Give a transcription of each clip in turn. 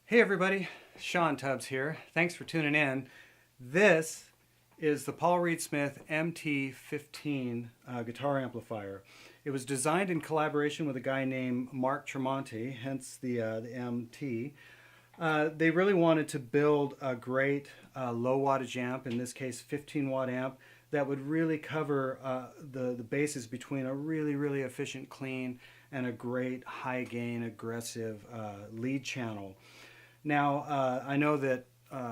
Hey everybody, Shawn Tubbs here. Thanks for tuning in. This is the Paul Reed Smith MT15 guitar amplifier. It was designed in collaboration with a guy named Mark Tremonti, hence the MT. They really wanted to build a great low wattage amp, in this case 15 watt amp, that would really cover the bases between a really efficient clean and a great high gain aggressive lead channel. Now, I know that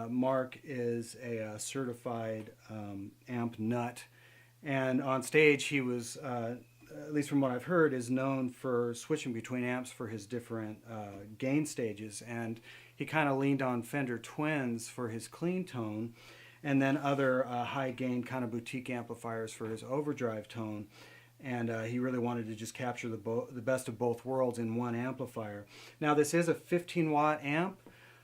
Mark is a certified amp nut, and on stage he was, at least from what I've heard, is known for switching between amps for his different gain stages, and he kind of leaned on Fender Twins for his clean tone, and then other high gain kind of boutique amplifiers for his overdrive tone. And he really wanted to just capture the best of both worlds in one amplifier. Now, this is a 15 watt amp.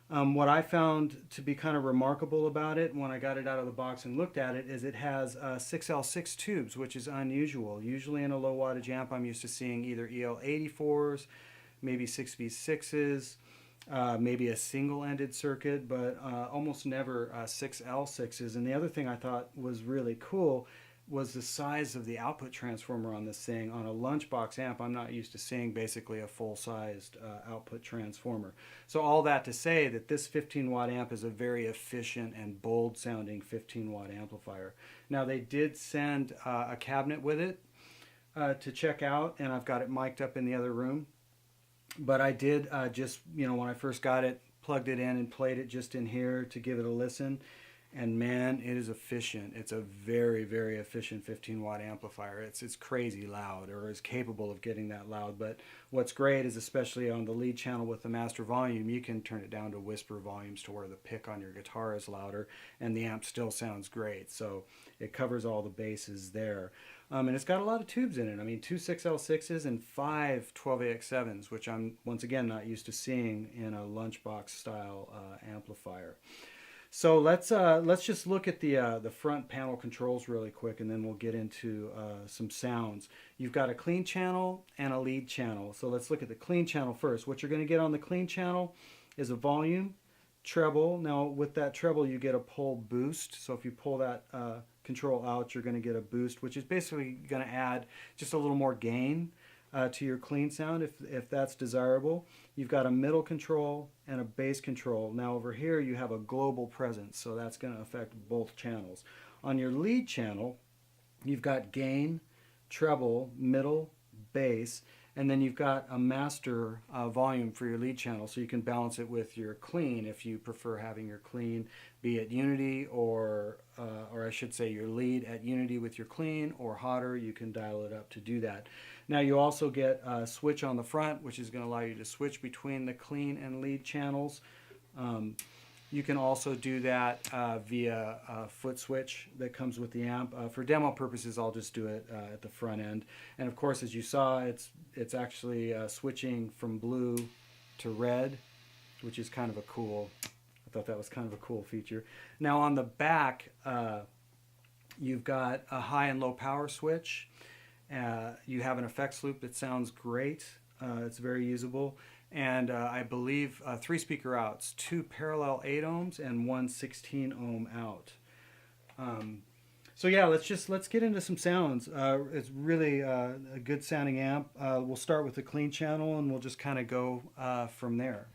What I found to be kind of remarkable about it when I got it out of the box and looked at it is it has 6L6 tubes, which is unusual. Usually in a low wattage amp I'm used to seeing either EL84s, maybe 6V6s, maybe a single-ended circuit, but almost never 6L6s. And the other thing I thought was really cool was the size of the output transformer on this thing. On a lunchbox amp, I'm not used to seeing basically a full-sized output transformer. So all that to say that this 15 watt amp is a very efficient and bold sounding 15 watt amplifier. Now, they did send a cabinet with it to check out, and I've got it mic'd up in the other room. But I did just, when I first got it, plugged it in and played it just in here to give it a listen. And man, it is efficient. It's a very efficient 15 watt amplifier. It's crazy loud, or is capable of getting that loud. But what's great is, especially on the lead channel with the master volume, you can turn it down to whisper volumes to where the pick on your guitar is louder and the amp still sounds great. So it covers all the bases there. And it's got a lot of tubes in it. I mean, 2 6L6s and 5 12AX7s, which I'm once again not used to seeing in a lunchbox style amplifier. So let's just look at the front panel controls really quick, and then we'll get into some sounds. You've got a clean channel and a lead channel. So let's look at the clean channel first. What you're going to get on the clean channel is a volume, treble. Now with that treble you get a pull boost. So if you pull that control out, you're going to get a boost, which is basically going to add just a little more gain to your clean sound if that's desirable. You've got a middle control and a bass control. Now over here you have a global presence, so that's going to affect both channels. On your lead channel, You've got gain, treble, middle, bass, and then you've got a master volume for your lead channel, so you can balance it with your clean if you prefer having your clean be at unity, or I should say your lead at unity with your clean, or hotter. You can dial it up to do that. Now you also get a switch on the front, which is going to allow you to switch between the clean and lead channels. You can also do that via a foot switch that comes with the amp. For demo purposes, I'll just do it at the front end. And of course, as you saw, it's actually switching from blue to red, which is kind of a cool, I thought that was kind of a cool feature. Now on the back, you've got a high and low power switch. You have an effects loop that sounds great. It's very usable. And I believe 3 speaker outs, 2 parallel 8 ohms and 1 16 ohm out. So yeah, let's get into some sounds. It's really a good sounding amp. We'll start with the clean channel and we'll just kind of go from there.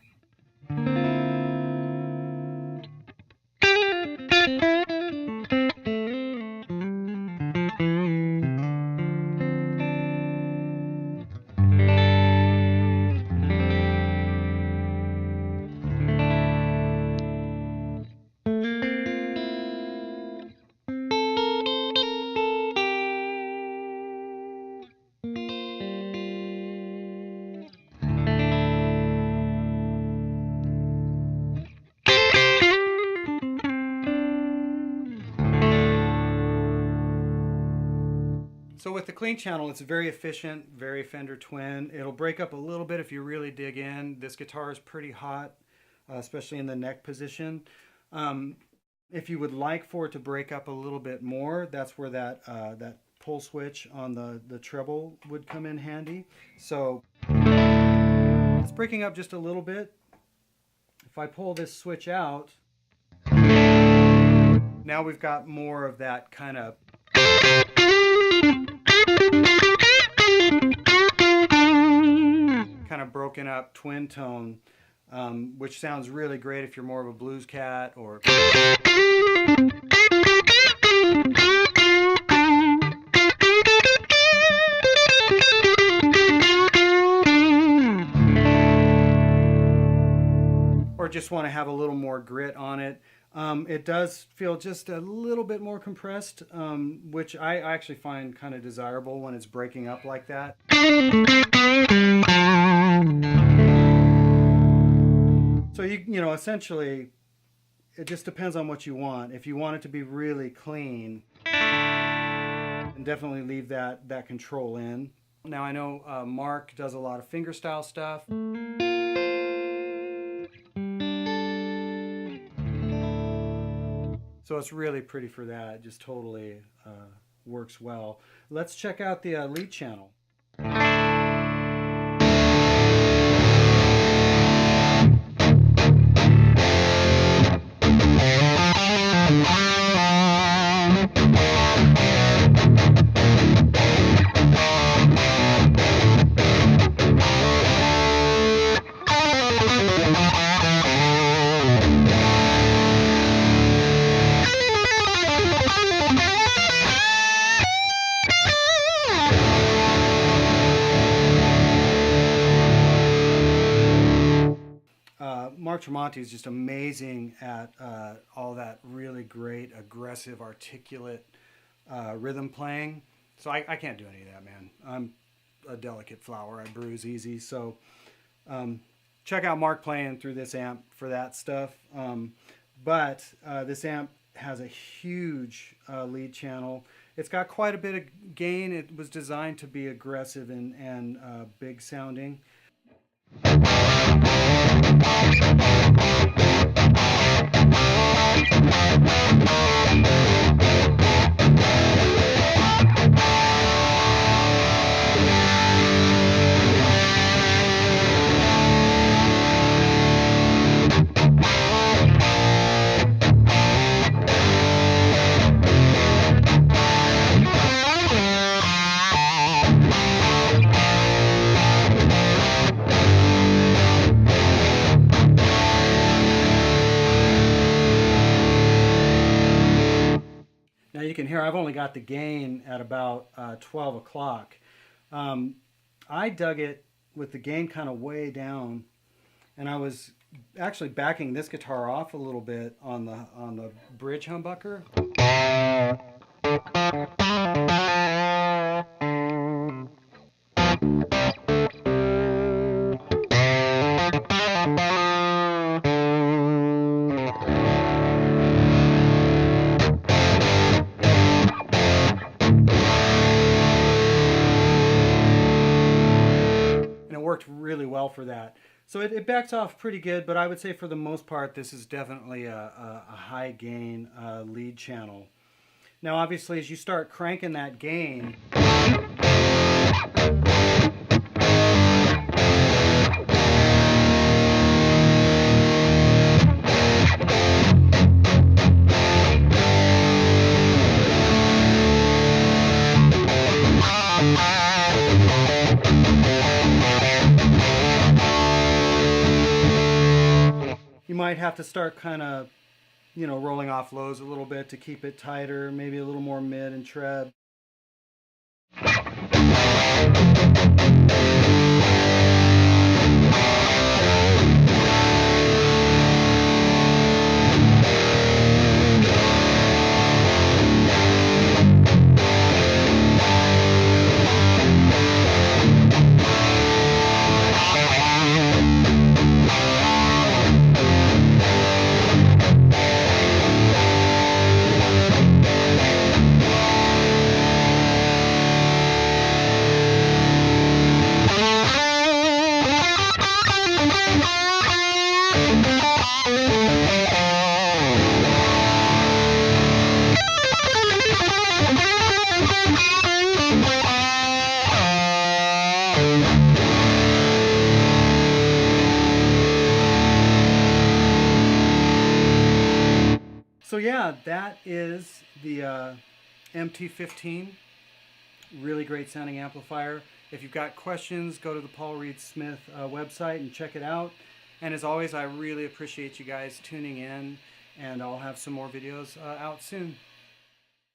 So with the clean channel, it's very efficient, very Fender Twin. It'll break up a little bit if you really dig in. This guitar is pretty hot, especially in the neck position. If you would like for it to break up a little bit more, that's where that pull switch on the treble would come in handy. So it's breaking up just a little bit. If I pull this switch out, now we've got more of that kind of broken up twin tone, which sounds really great if you're more of a blues cat, or just want to have a little more grit on it. It does feel just a little bit more compressed, which I actually find kind of desirable when it's breaking up like that. So you know, essentially, it just depends on what you want. If you want it to be really clean, then definitely leave that control in. Now I know Mark does a lot of fingerstyle stuff. So it's really pretty for that. It just totally works well. Let's check out the lead channel. Mark Tremonti is just amazing at all that really great, aggressive, articulate rhythm playing. So I can't do any of that, man. I'm a delicate flower. I bruise easy. So check out Mark playing through this amp for that stuff. But this amp has a huge lead channel. It's got quite a bit of gain. It was designed to be aggressive and big sounding. Now you can hear I've only got the gain at about 12 o'clock. I dug it with the gain kind of way down, and I was actually backing this guitar off a little bit on the bridge humbucker. Worked really well for that. So it backs off pretty good, but I would say for the most part this is definitely a high gain lead channel. Now obviously as you start cranking that gain, you might have to start kind of, rolling off lows a little bit to keep it tighter, maybe a little more mid and tread. So yeah, that is the MT15. Really great sounding amplifier. If you've got questions, go to the Paul Reed Smith website and check it out. And as always, I really appreciate you guys tuning in, and I'll have some more videos out soon.